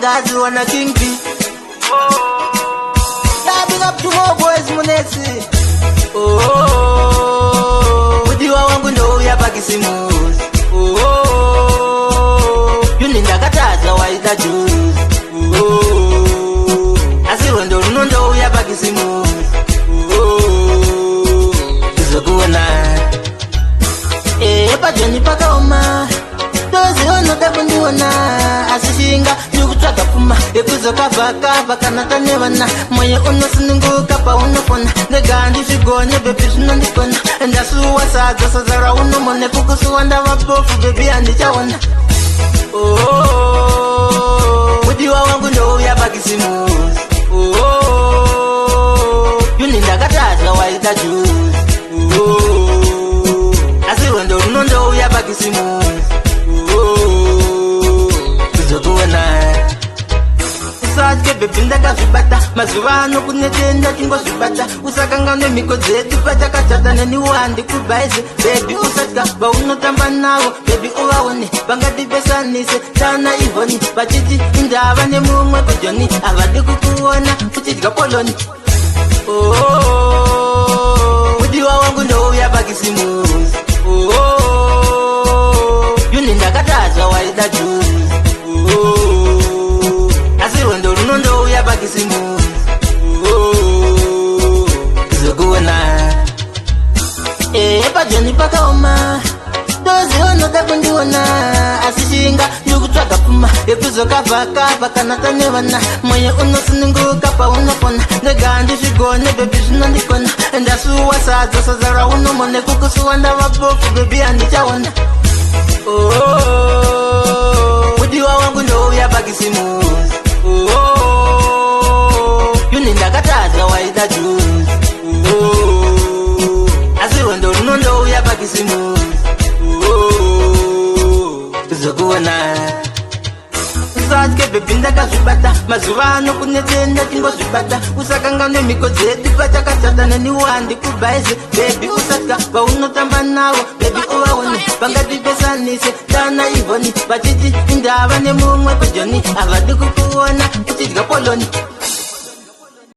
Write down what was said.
Ndagazi wana King B. Yeah, big up to more boys Munesi. Udiwa wangu ndo uyapakisimuzi. Yuni ndakataza waida juzi. Asiwe ndo runo ndo uyapakisimuzi. Tuzokuona pajoni pakaoma dozi ono takundiona asishinga yukutsvaga pfuma yekuzokavhakavha kana tanevana mwoyo unosununguka paunofona negandi zvigonye bhebi zvinondikona ndasuwa sadza raunomone kukusuwa ndava bofu bhebi handichaona mudiwa wangu ndouya pakisimuzi yuni ndakatadza waida juzi asiwe ndo runo ndouya pakisimuzi tuzokuona usatye bhebi ndakazvibata mazuva ano kunetenda tingozvibata usakanga nemhiko dzedu patakatata neniwandi kubhaize bhebi usatya vaunotamba navo bhebi uvaone vangatipesanise tana ivhoni vachiti indava nemumwe kujoni havadi kukuona uchidya poloni mudiwa wangu ndouya pakisimuzi yuni ndakatadza waida juzi asiwe ndo runo ndouya pakisimuzi zokuona pajoni pakaoma dozi onoda kundiona asishinga yukutsvaga pfuma yekuzokavhakavha kana tanevana mwoyo unosununguka paunofona negandi zvigonye bhebi zvinondikona ndasuwa sadza raunomone kukusuwa ndava bofu bhebi handichaona mudiwa wangu ndouya pakisimuzi yuni ndakatadza waida juzi asiwe ndo runo ndouya pakisimuzi zokuona usatye bhebi ndakazvibata mazuva ano kunetenda tingozvibata usakanga nemhiko dzedu patakatata neniwandi kubhaize bhebi usatya vaunotamba navo bhebi uvaone vangatipesanise tana ivhoni vachiti indava nemumwe kujoni havadi kukuona uchidya poloni